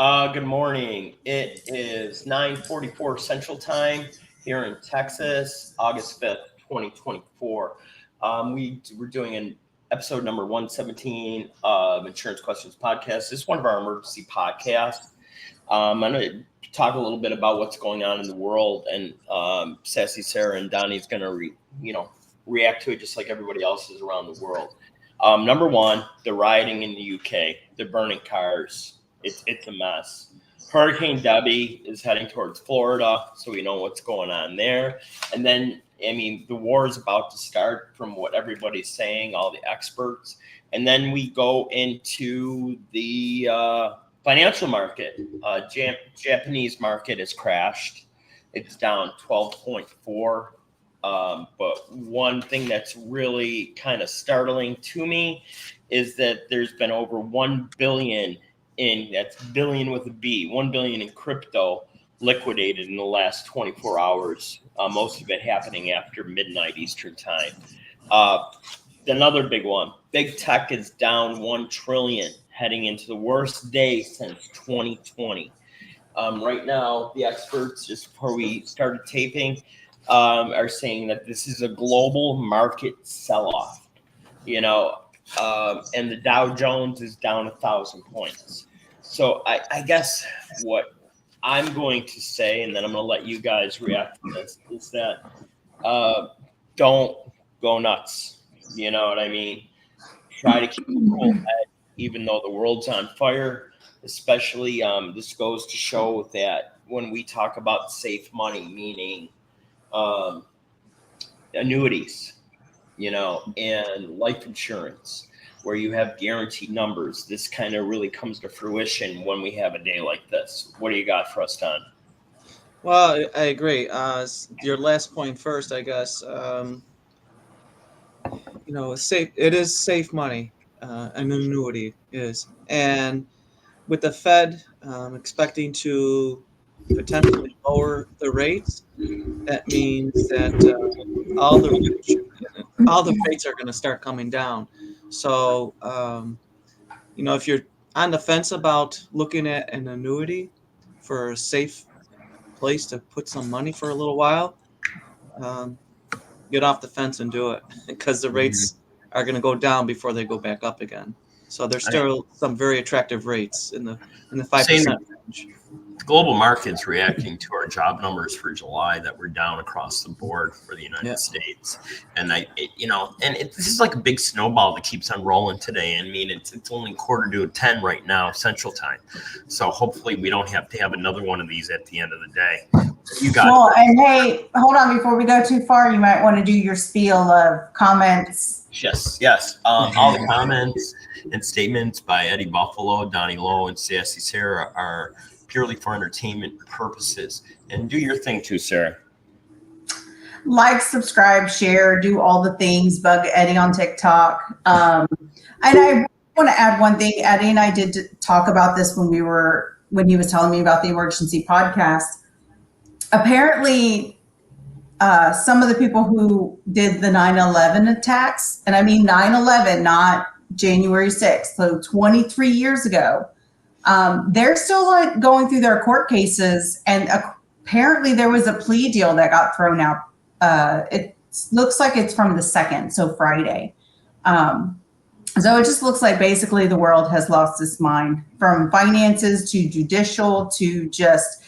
Good morning. It is 9:44 Central Time here in Texas, August 5th, 2024. We're doing an episode number 117 of Insurance Questions Podcast. This is one of our emergency podcasts. I'm going to talk a little bit about what's going on in the world, and Sassy Sarah and Donnie's going to react to it just like everybody else is around the world. Number one, the rioting in the UK, the burning cars. It's a mess. Hurricane Debbie is heading towards Florida, so we know what's going on there. And then, the war is about to start from what everybody's saying, all the experts. And then we go into the financial market. Japanese market has crashed. It's down 12.4. But one thing that's really kind of startling to me is that there's been over 1 billion that's billion with a B, 1 billion in crypto liquidated in the last 24 hours. Most of it happening after midnight Eastern time. Another big one, big tech is down 1 trillion heading into the worst day since 2020. Right now, the experts, just before we started taping, are saying that this is a global market sell-off, and the Dow Jones is down 1,000 points. So I guess what I'm going to say, and then I'm going to let you guys react to this, is that don't go nuts. You know what I mean? Try to keep a cool head, even though the world's on fire. Especially, this goes to show that when we talk about safe money, meaning annuities, and life insurance, where you have guaranteed numbers, this kind of really comes to fruition when we have a day like this. What do you got for us, Don? Well, I agree. Your last point first, I guess. Safe. It is safe money. An annuity is, and with the Fed expecting to potentially lower the rates, that means that all the rates are going to start coming down. So, if you're on the fence about looking at an annuity for a safe place to put some money for a little while, get off the fence and do it, because the rates are going to go down before they go back up again. So there's still some very attractive rates in the 5% range. The global market's reacting to our job numbers for July that were down across the board for the United States, and this is like a big snowball that keeps on rolling today. It's only 9:45 right now Central Time, so hopefully we don't have to have another one of these at the end of the day. You got well, and hey, hold on, before we go too far, you might want to do your spiel of comments. Yes. All the comments and statements by Eddie Buffalo, Donnie Lowe, and Sassy Sarah are purely for entertainment purposes. And do your thing too, Sarah. Like, subscribe, share, do all the things. Bug Eddie on TikTok. And I want to add one thing. Eddie and I did talk about this when he was telling me about the emergency podcast. Apparently, some of the people who did the 9/11 attacks, and I mean 9/11, not January 6th, so 23 years ago, they're still going through their court cases, and apparently there was a plea deal that got thrown out. It looks like it's from the 2nd, so Friday. So it just looks like basically the world has lost its mind, from finances to judicial to just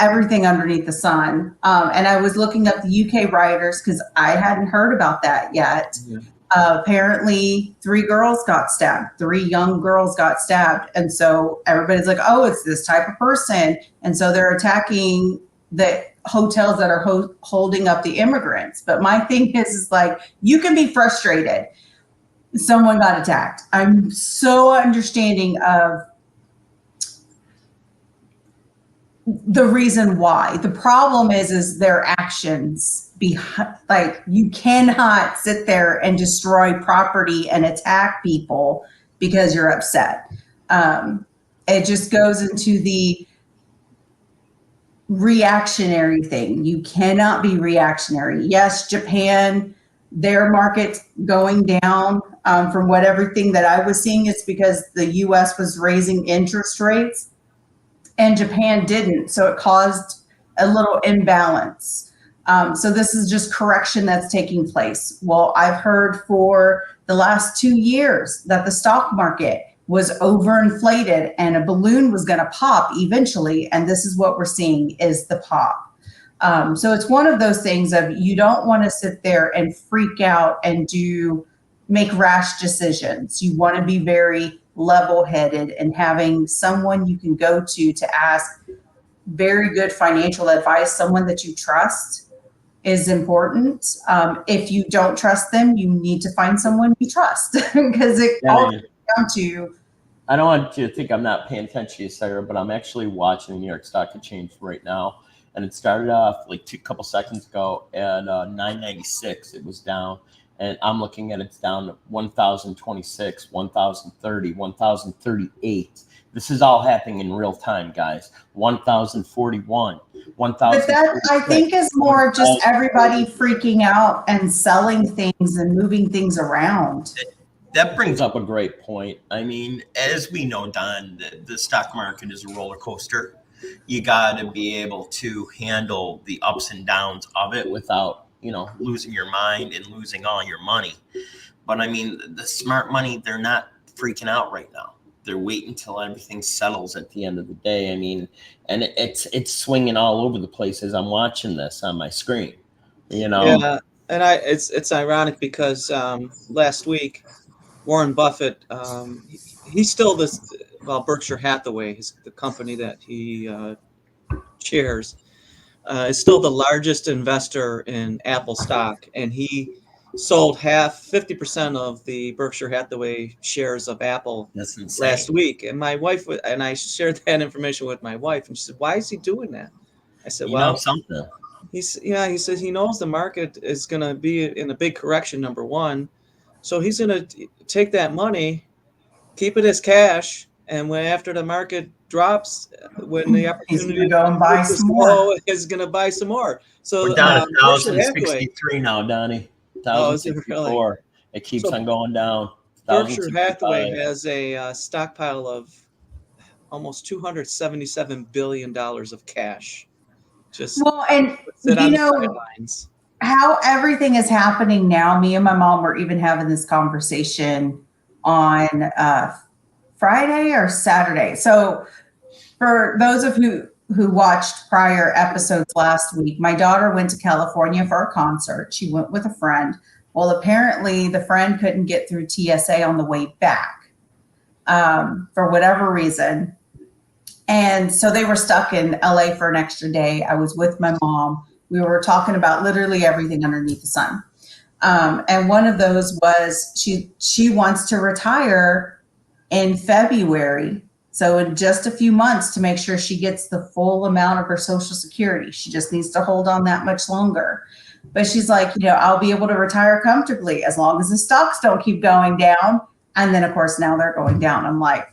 everything underneath the sun. And I was looking up the UK rioters because I hadn't heard about that yet. Yeah. Apparently 3 girls got stabbed, 3 young girls got stabbed. And so everybody's like, oh, it's this type of person. And so they're attacking the hotels that are holding up the immigrants. But my thing is like, you can be frustrated. Someone got attacked. I'm so understanding of the reason why. The problem is their actions behind. Like, you cannot sit there and destroy property and attack people because you're upset. It just goes into the reactionary thing. You cannot be reactionary. Yes, Japan, their market's going down. From everything that I was seeing, it's because the U.S. was raising interest rates. and Japan didn't. So it caused a little imbalance. So this is just correction that's taking place. Well, I've heard for the last 2 years that the stock market was overinflated and a balloon was going to pop eventually. And this is what we're seeing is the pop. So it's one of those things of you don't want to sit there and freak out and make rash decisions. You want to be very level-headed, and having someone you can go to ask very good financial advice, someone that you trust, is important. If you don't trust them, you need to find someone you trust because it all comes down to. I don't want you to think I'm not paying attention to you, Sarah, but I'm actually watching the New York Stock Exchange right now. And it started off like a couple seconds ago at 996. It was down. And I'm looking at it's down to 1,026, 1,030, 1,038. This is all happening in real time, guys. 1,041, 1,000. But that, I think, is more just everybody freaking out and selling things and moving things around. That brings up a great point. I mean, as we know, Don, the stock market is a roller coaster. You got to be able to handle the ups and downs of it without, losing your mind and losing all your money. But I mean, the smart money, they're not freaking out right now. They're waiting until everything settles at the end of the day. I mean, and it's swinging all over the place as I'm watching this on my screen, Yeah, and it's ironic because last week, Warren Buffett, he's still Berkshire Hathaway, the company that he chairs, is still the largest investor in Apple stock, and he sold 50% of the Berkshire Hathaway shares of Apple last week. And my wife and I shared that information with my wife, and she said, "Why is he doing that?" I said, "Well, something." He says he knows the market is going to be in a big correction. Number one, so he's going to take that money, keep it as cash, and when after the market drops, when the opportunity to go and buy some more, is going to buy some more." So we're down 1,063 now, Donnie. 1,064. It keeps on going down. Berkshire Hathaway has a stockpile of almost $277 billion of cash. And how everything is happening now. Me and my mom were even having this conversation on Friday or Saturday. So for those of who watched prior episodes last week, my daughter went to California for a concert. She went with a friend. Well, apparently the friend couldn't get through TSA on the way back for whatever reason. And so they were stuck in LA for an extra day. I was with my mom. We were talking about literally everything underneath the sun. And one of those was she wants to retire in February. So in just a few months, to make sure she gets the full amount of her Social Security. She just needs to hold on that much longer. But she's like, I'll be able to retire comfortably as long as the stocks don't keep going down. And then, of course, now they're going down. I'm like,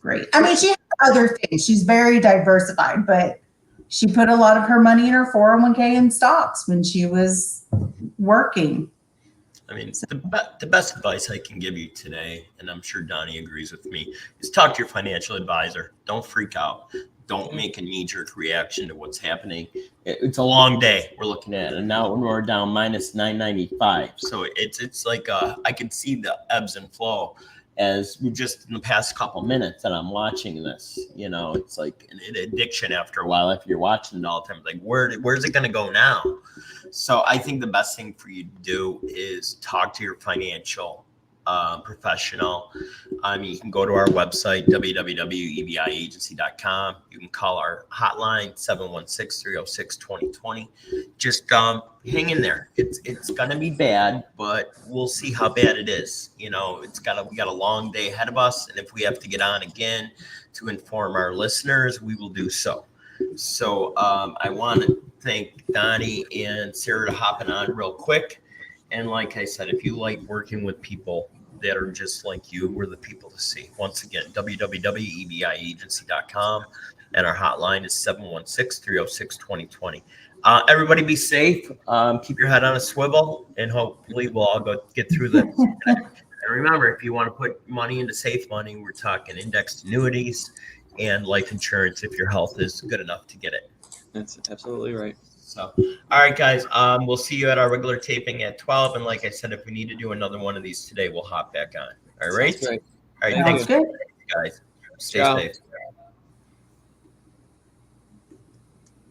great. I mean, she has other things. She's very diversified, but she put a lot of her money in her 401k in stocks when she was working. I mean, the best advice I can give you today, and I'm sure Donnie agrees with me, is talk to your financial advisor. Don't freak out. Don't make a knee-jerk reaction to what's happening. It's a long day we're looking at, and now we're down minus 995. So it's like I can see the ebbs and flow as we just in the past couple minutes that I'm watching this. It's like an addiction after a while. If you're watching it all the time, like where's it going to go now? So I think the best thing for you to do is talk to your financial professional. You can go to our website, www.ebiagency.com. You can call our hotline, 716-306-2020. Just hang in there. It's going to be bad, but we'll see how bad it is. We got a long day ahead of us. And if we have to get on again to inform our listeners, we will do so. So I want to thank Donnie and Sarah hopping on real quick. And like I said, if you like working with people that are just like you, we're the people to see. Once again, www.ebiagency.com. And our hotline is 716-306-2020. Everybody be safe. Keep your head on a swivel, and hopefully we'll all get through this. And remember, if you want to put money into safe money, we're talking indexed annuities and life insurance if your health is good enough to get it. That's absolutely right. So, all right, guys, we'll see you at our regular taping at 12. And like I said, if we need to do another one of these today, we'll hop back on. All right. Sounds great. All right. Thank Thanks, Sounds good. guys. Stay Ciao. safe.